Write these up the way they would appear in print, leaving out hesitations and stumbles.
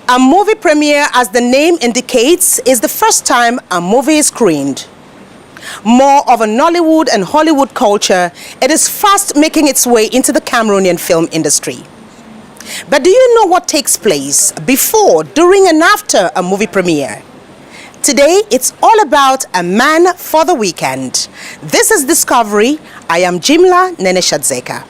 A movie premiere, as the name indicates, is the first time a movie is screened. More of a Nollywood and Hollywood culture, it is fast making its way into the Cameroonian film industry. But do you know what takes place before, during and after a movie premiere? Today, it's all about A Man for the Weekend. This is Discovery. I am Jimla Neneshadzeka.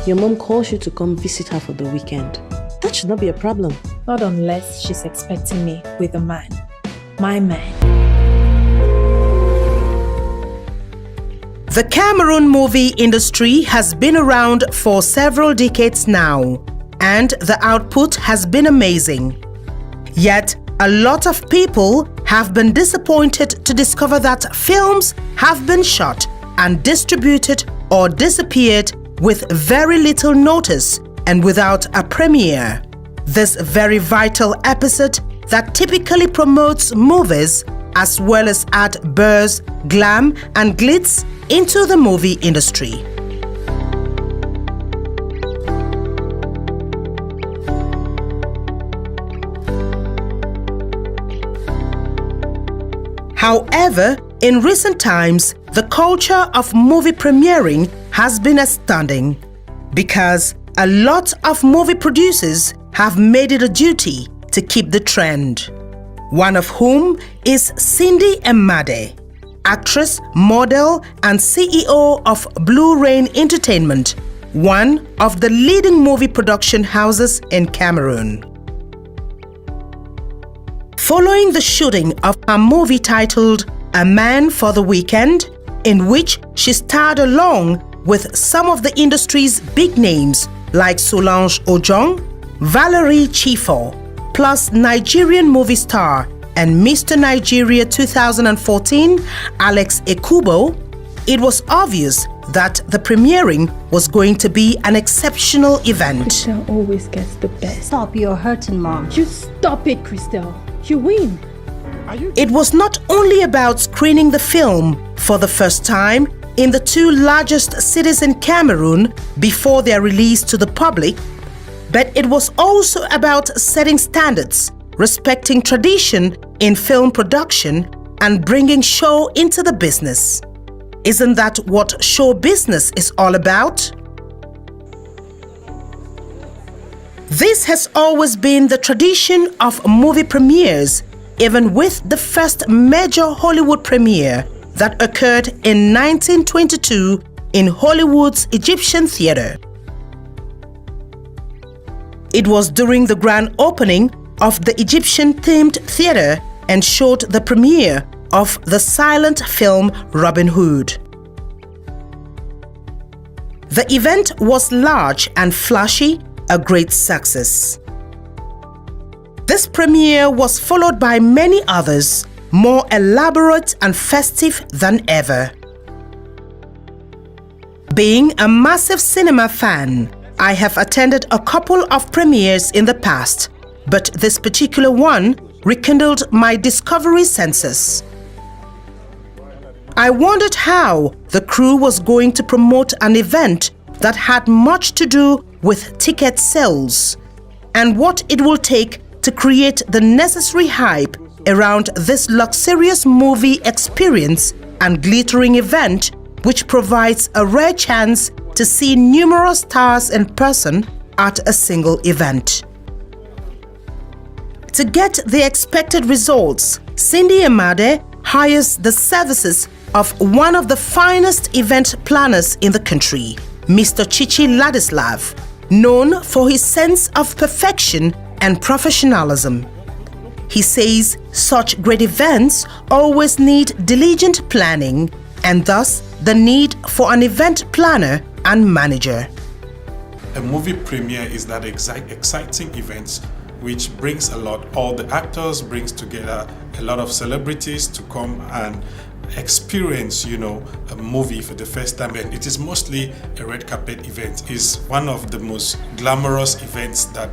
Your mom calls you to come visit her for the weekend. That should not be a problem. Not unless she's expecting me with a man. My man. The Cameroon movie industry has been around for several decades now, and the output has been amazing. Yet, a lot of people have been disappointed to discover that films have been shot and distributed or disappeared with very little notice and without a premiere. This very vital episode that typically promotes movies as well as add buzz, glam and glitz into the movie industry. However, in recent times, the culture of movie premiering has been astounding because a lot of movie producers have made it a duty to keep the trend. One of whom is Cindy Emade, actress, model, and CEO of Blue Rain Entertainment, one of the leading movie production houses in Cameroon. Following the shooting of her movie titled A Man for the Weekend, in which she starred along with some of the industry's big names like Solange Ojong, Valerie Chifo, plus Nigerian movie star and Mr. Nigeria 2014, Alex Ekubo, it was obvious that the premiering was going to be an exceptional event. Christelle always gets the best. Stop, you're hurting, Mom. You stop it, Christelle. You win. It was not only about screening the film for the first time in the two largest cities in Cameroon before their release to the public, but it was also about setting standards, respecting tradition in film production, and bringing show into the business. Isn't that what show business is all about? This has always been the tradition of movie premieres, even with the first major Hollywood premiere that occurred in 1922 in Hollywood's Egyptian Theatre. It was during the grand opening of the Egyptian-themed theatre and showed the premiere of the silent film Robin Hood. The event was large and flashy, a great success. This premiere was followed by many others, more elaborate and festive than ever. Being a massive cinema fan, I have attended a couple of premieres in the past, but this particular one rekindled my discovery senses. I wondered how the crew was going to promote an event that had much to do with ticket sales and what it will take to create the necessary hype around this luxurious movie experience and glittering event, which provides a rare chance to see numerous stars in person at a single event. To get the expected results, Cindy Emade hires the services of one of the finest event planners in the country, Mr. Chichi Ladislav, known for his sense of perfection and professionalism. He says such great events always need diligent planning and thus the need for an event planner and manager. A movie premiere is that exciting event which brings a lot. All the actors brings together a lot of celebrities to come and experience, a movie for the first time. And it is mostly a red carpet event. It's one of the most glamorous events that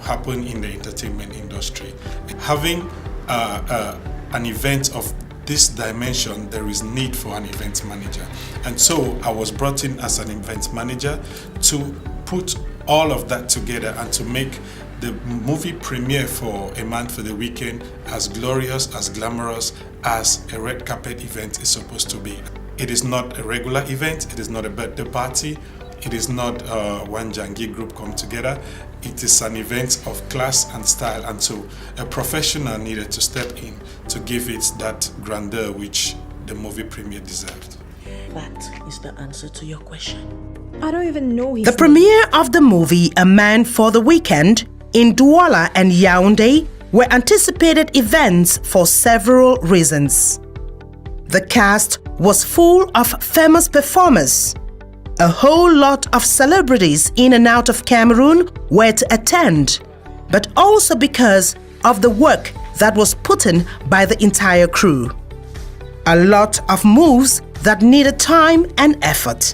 happen in the entertainment industry. Having an event of this dimension, there is need for an event manager. And so I was brought in as an event manager to put all of that together and to make the movie premiere for A Man for the Weekend as glorious, as glamorous as a red carpet event is supposed to be. It is not a regular event, it is not a birthday party, it is not one jangi group come together. It is an event of class and style, and so a professional needed to step in to give it that grandeur which the movie premiere deserved. That is the answer to your question. I don't even know his The name. premiere of the movie A Man for the Weekend in Douala and Yaoundé were anticipated events for several reasons. The cast was full of famous performers. A whole lot of celebrities in and out of Cameroon were to attend, but also because of the work that was put in by the entire crew. A lot of moves that needed time and effort.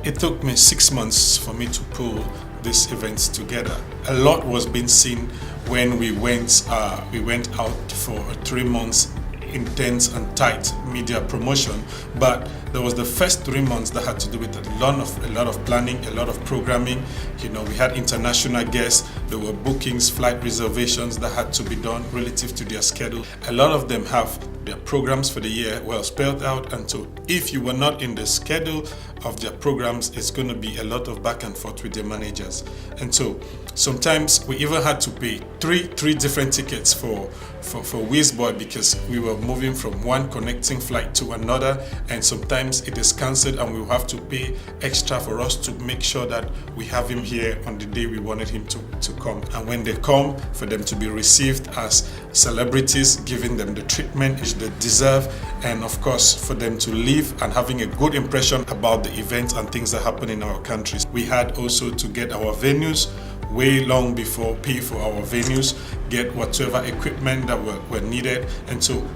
It took me 6 months for me to pull these events together. A lot was being seen when we went out for a 3 months intense and tight media promotion, but there was the first 3 months that had to do with a lot of planning, a lot of programming. You know, we had international guests, there were bookings, flight reservations that had to be done relative to their schedule. A lot of them have their programs for the year well spelled out, and so if you were not in the schedule of their programs, it's going to be a lot of back and forth with their managers. And so sometimes we even had to pay three different tickets for Wizboy because we were moving from one connecting flight to another, and sometimes it is cancelled and we will have to pay extra for us to make sure that we have him here on the day we wanted him to come. And when they come, for them to be received as celebrities, giving them the treatment which they deserve, and of course for them to leave and having a good impression about the events and things that happen in our countries. We had also to get our venues way long before, pay for our venues, get whatever equipment that were needed. And so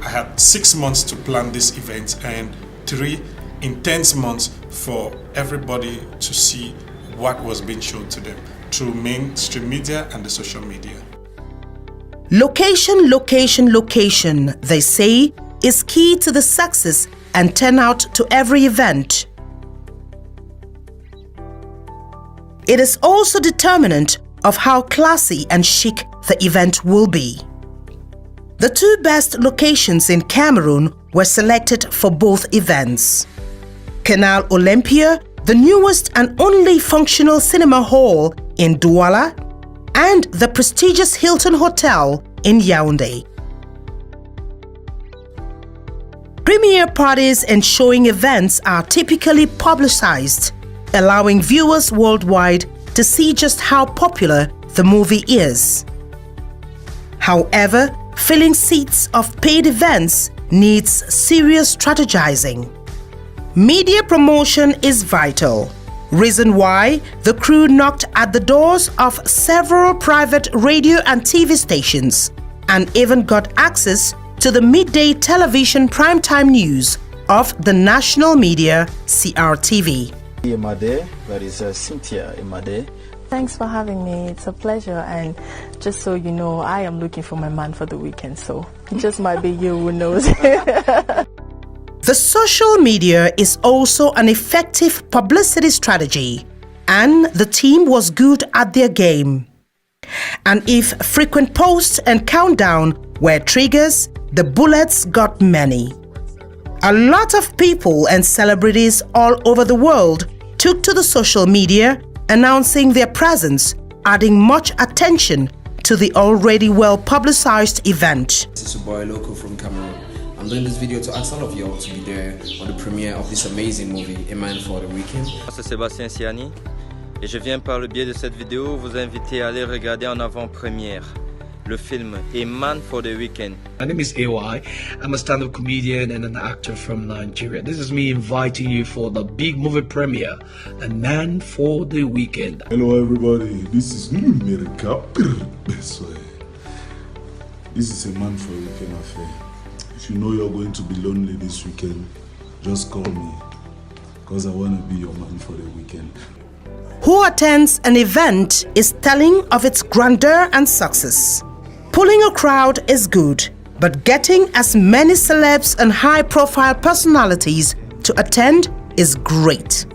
I had 6 months to plan this event and 3 intense months for everybody to see what was being shown to them through mainstream media and the social media. Location, location, location, they say, is key to the success and turnout to every event. It is also determinant of how classy and chic the event will be. The 2 best locations in Cameroon were selected for both events: Canal Olympia, the newest and only functional cinema hall in Douala, and the prestigious Hilton Hotel in Yaoundé. Premiere parties and showing events are typically publicized, allowing viewers worldwide to see just how popular the movie is. However, filling seats of paid events needs serious strategizing. Media promotion is vital, reason why the crew knocked at the doors of several private radio and TV stations and even got access to the midday television primetime news of the national media CRTV. Imade, that is Cynthia Imade. Thanks for having me. It's a pleasure, and just so you know, I am looking for my man for the weekend, so it just might be you, who knows. The social media is also an effective publicity strategy, and the team was good at their game. And if frequent posts and countdown were triggers, the bullets got many. A lot of people and celebrities all over the world took to the social media, announcing their presence, adding much attention to the already well-publicized event. This is your boy Loco from Cameroon. I'm doing this video to ask all of y'all to be there on the premiere of this amazing movie, A Man for the Weekend. C'est Sébastien Siani et je viens par le biais de cette vidéo vous inviter à aller regarder en avant-première le film A Man for the Weekend. My name is AY. I'm a stand-up comedian and an actor from Nigeria. This is me inviting you for the big movie premiere, A Man for the Weekend. Hello everybody, this is America. This is A Man for the Weekend affair. If you know you're going to be lonely this weekend, just call me, because I want to be your man for the weekend. Who attends an event is telling of its grandeur and success. Pulling a crowd is good, but getting as many celebs and high-profile personalities to attend is great.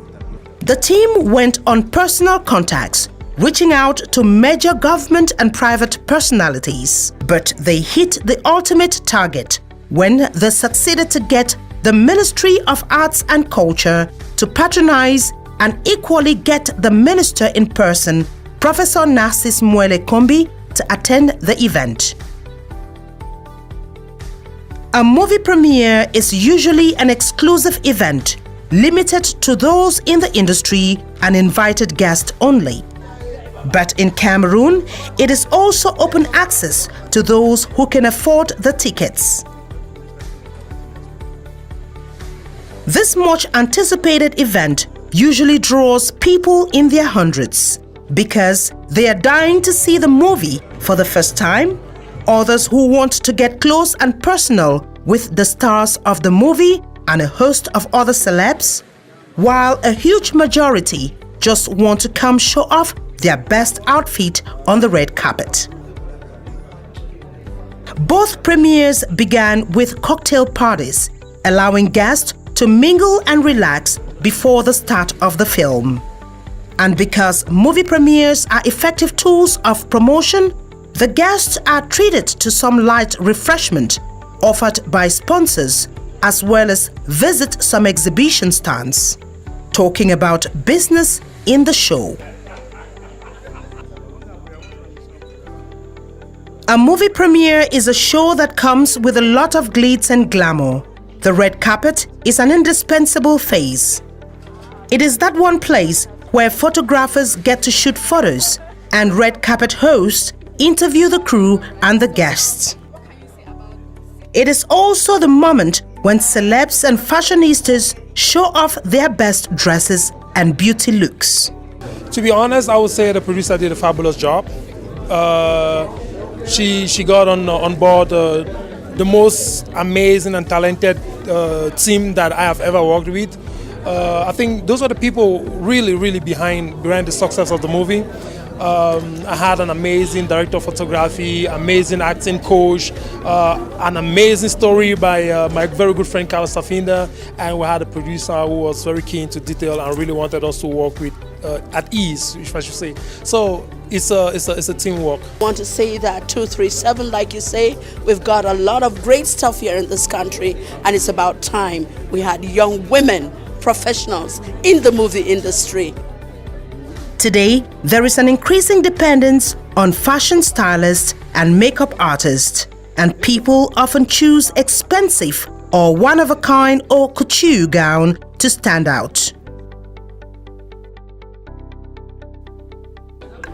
The team went on personal contacts, reaching out to major government and private personalities. But they hit the ultimate target when they succeeded to get the Ministry of Arts and Culture to patronize and equally get the minister in person, Professor Narcisse Mwele Kombi, to attend the event. A movie premiere is usually an exclusive event, limited to those in the industry and invited guests only. But in Cameroon, it is also open access to those who can afford the tickets. This much anticipated event usually draws people in their hundreds because they are dying to see the movie for the first time, others who want to get close and personal with the stars of the movie and a host of other celebs, while a huge majority just want to come show off their best outfit on the red carpet. Both premieres began with cocktail parties, allowing guests to mingle and relax before the start of the film. And because movie premieres are effective tools of promotion, the guests are treated to some light refreshment offered by sponsors, as well as visit some exhibition stands, talking about business in the show. A movie premiere is a show that comes with a lot of glitz and glamour. The red carpet is an indispensable phase. It is that one place where photographers get to shoot photos and red carpet hosts interview the crew and the guests. It is also the moment when celebs and fashionistas show off their best dresses and beauty looks. To be honest, I would say the producer did a fabulous job. She got on board the most amazing and talented team that I have ever worked with. I think those are the people really behind the success of the movie. I had an amazing director of photography, amazing acting coach, an amazing story by my very good friend Carlos Safinda, and we had a producer who was very keen to detail and really wanted us to work with at ease, if I should say. So it's a teamwork. I want to say that 237, like you say, we've got a lot of great stuff here in this country, and it's about time we had young women professionals in the movie industry. Today, there is an increasing dependence on fashion stylists and makeup artists, and people often choose expensive or one-of-a-kind or couture gown to stand out.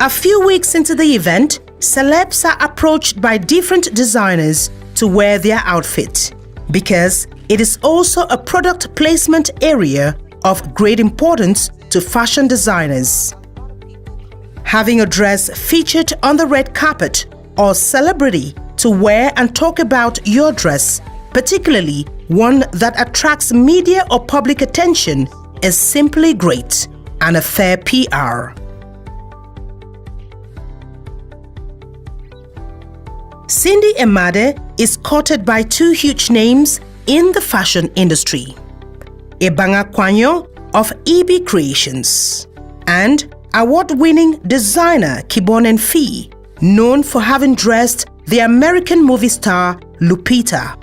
A few weeks into the event, celebs are approached by different designers to wear their outfit, because it is also a product placement area of great importance to fashion designers. Having a dress featured on the red carpet or celebrity to wear and talk about your dress, particularly one that attracts media or public attention, is simply great and a fair PR. Cindy Emade is courted by two huge names in the fashion industry: Ebanga Kwanyo of EB Creations and award-winning designer Kibon Fee, known for having dressed the American movie star Lupita.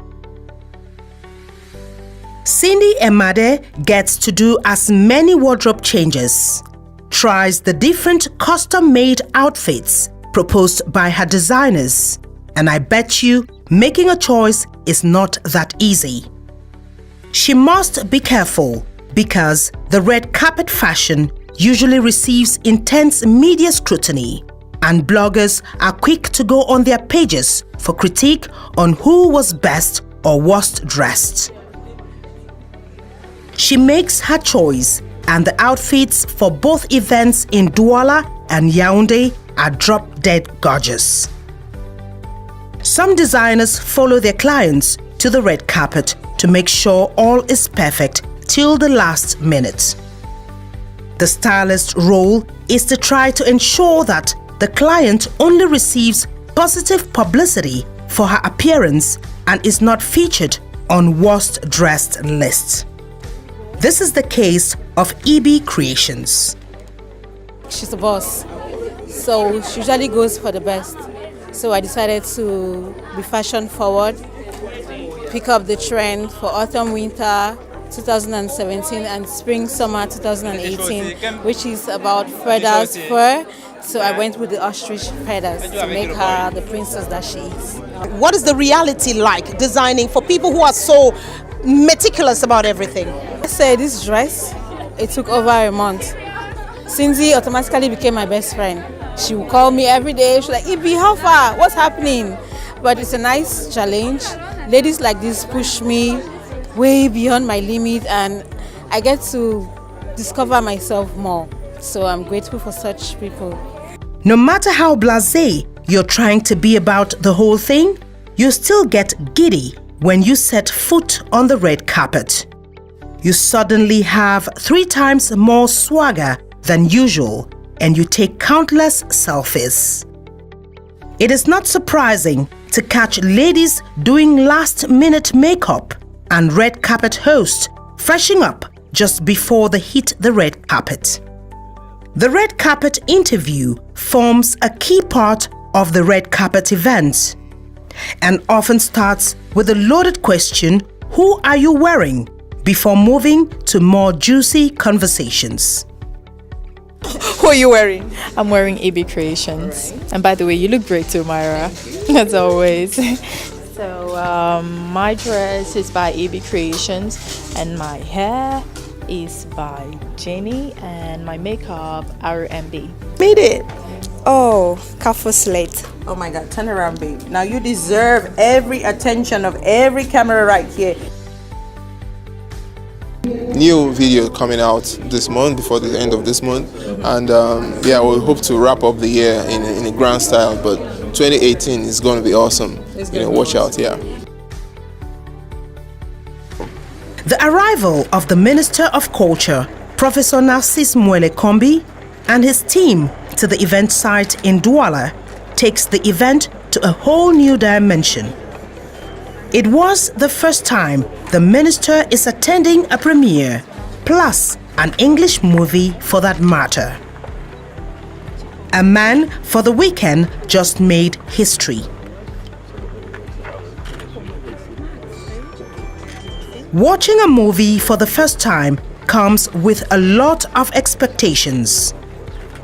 Cindy Emade gets to do as many wardrobe changes, tries the different custom-made outfits proposed by her designers, and I bet you making a choice is not that easy. She must be careful because the red carpet fashion usually receives intense media scrutiny, and bloggers are quick to go on their pages for critique on who was best or worst dressed. She makes her choice, and the outfits for both events in Douala and Yaoundé are drop-dead gorgeous. Some designers follow their clients to the red carpet to make sure all is perfect till the last minute. The stylist's role is to try to ensure that the client only receives positive publicity for her appearance and is not featured on worst dressed lists. This is the case of EB Creations. She's the boss, so she usually goes for the best. So I decided to be fashion forward, pick up the trend for autumn winter 2017 and spring summer 2018, which is about feathers, fur. So I went with the ostrich feathers to make her the princess that she is. What is the reality like designing for people who are so meticulous about everything? I say this dress, it took over a month. Cindy automatically became my best friend. She would call me every day. She's like, Ibi, how far? What's happening? But it's a nice challenge. Ladies like this push me way beyond my limit and I get to discover myself more. So I'm grateful for such people. No matter how blasé you're trying to be about the whole thing, you still get giddy when you set foot on the red carpet. You suddenly have 3 times more swagger than usual and you take countless selfies. It is not surprising to catch ladies doing last-minute makeup and red carpet hosts freshing up just before they hit the red carpet. The red carpet interview forms a key part of the red carpet event and often starts with a loaded question, "Who are you wearing?" before moving to more juicy conversations. Who are you wearing? I'm wearing EB Creations. And by the way, you look great too, Myra. As always. So my dress is by EB Creations and my hair is by Jenny and my makeup RMB. Made it. Oh, Kafo Slate. Oh my God, turn around, babe. Now you deserve every attention of every camera right here. New video coming out this month, before the end of this month, and yeah, we hope to wrap up the year in a grand style, but 2018 is going to be awesome. Watch out, yeah. The arrival of the Minister of Culture, Professor Narcisse Mwele Kombi, and his team to the event site in Douala takes the event to a whole new dimension. It was the first time the minister is attending a premiere, plus an English movie for that matter. A Man for the Weekend just made history. Watching a movie for the first time comes with a lot of expectations.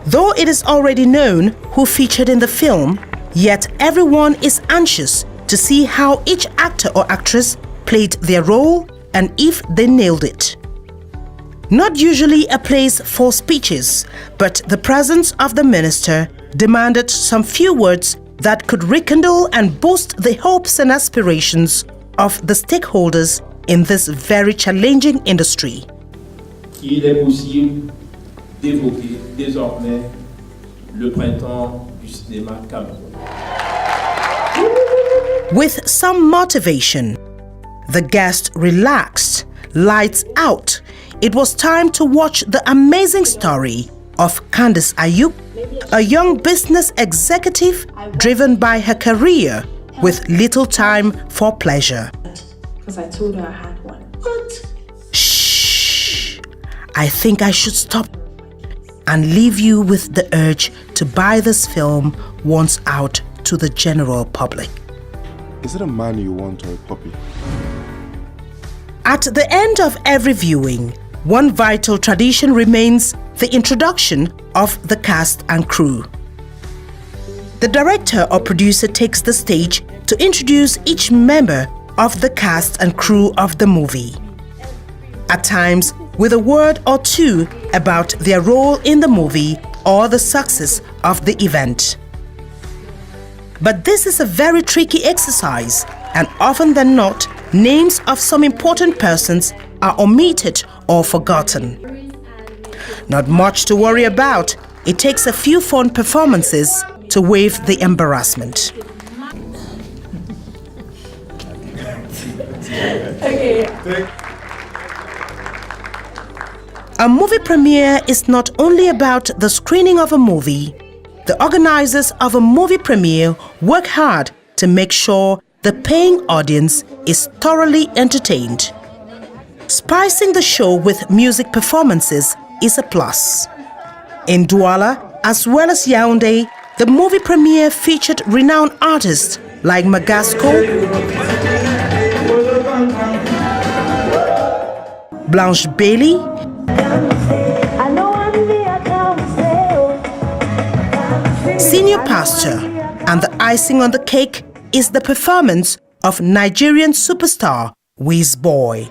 Though it is already known who featured in the film, yet everyone is anxious to see how each actor or actress played their role and if they nailed it. Not usually a place for speeches, but the presence of the minister demanded some few words that could rekindle and boost the hopes and aspirations of the stakeholders in this very challenging industry. Il est possible d'évoquer désormais le printemps du cinéma camerounais. With some motivation, the guest relaxed, lights out. It was time to watch the amazing story of Candice Ayuk, a young business executive driven by her career with little time for pleasure. Because I told her I had one. What? Shh! I think I should stop and leave you with the urge to buy this film once out to the general public. Is it a man you want or a puppy? At the end of every viewing, one vital tradition remains: the introduction of the cast and crew. The director or producer takes the stage to introduce each member of the cast and crew of the movie. At times, with a word or two about their role in the movie or the success of the event. But this is a very tricky exercise, and often than not, names of some important persons are omitted or forgotten. Not much to worry about. It takes a few fun performances to waive the embarrassment. A movie premiere is not only about the screening of a movie. The organizers of a movie premiere work hard to make sure the paying audience is thoroughly entertained. spicing the show with music performances is a plus. In Douala, as well as Yaoundé, the movie premiere featured renowned artists like Magasco, Blanche Bailey, Senior Pastor, and the icing on the cake is the performance of Nigerian superstar Wizboy.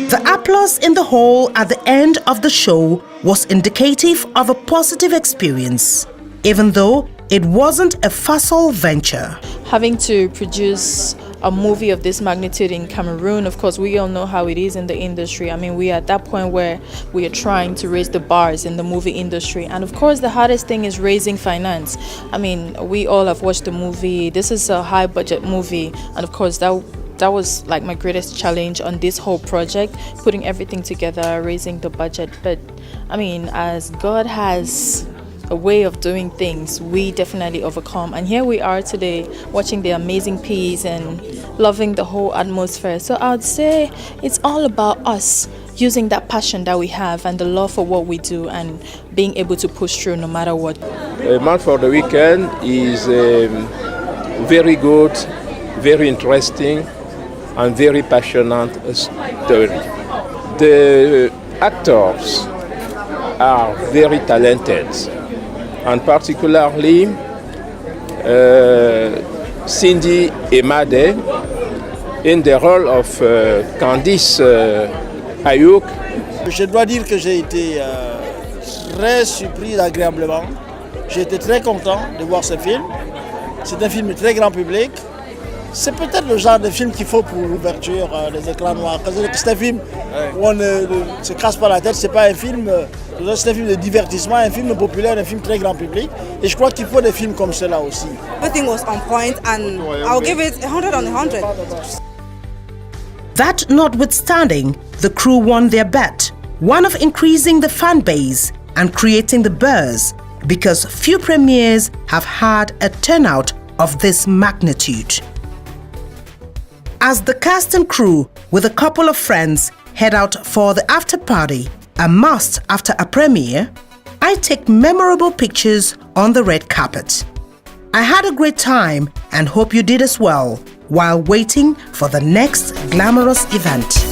The applause in the hall at the end of the show was indicative of a positive experience, even though it wasn't a facile venture. Having to produce a movie of this magnitude in Cameroon, of course, we all know how it is in the industry. I mean, we are at that point where we are trying to raise the bars in the movie industry. And of course, the hardest thing is raising finance. I mean, we all have watched the movie. This is a high budget movie. And of course, that was like my greatest challenge on this whole project, putting everything together, raising the budget. But I mean, as God has a way of doing things, we definitely overcome. And here we are today watching the amazing piece and loving the whole atmosphere. So I would say it's all about us using that passion that we have and the love for what we do and being able to push through no matter what. Man for the Weekend is very good, very interesting and very passionate story. The actors are very talented, and particularly Cindy Emade in the role of Candice Ayuk. Je dois dire que j'ai été très surpris agréablement. J'ai été très content de voir ce film. C'est un film très grand public. C'est peut-être le genre de film qu'il faut pour l'ouverture des écrans noirs. C'est un film où on ne se casse pas la tête, c'est pas un film, c'est un film de divertissement, un film populaire, un film très grand public. Et je crois qu'il faut des films comme cela aussi. Everything was on point and I'll give it 100 on 100. That notwithstanding, the crew won their bet, one of increasing the fan base and creating the buzz, because few premieres have had a turnout of this magnitude. As the cast and crew, with a couple of friends, head out for the after party, a must after a premiere, I take memorable pictures on the red carpet. I had a great time and hope you did as well while waiting for the next glamorous event.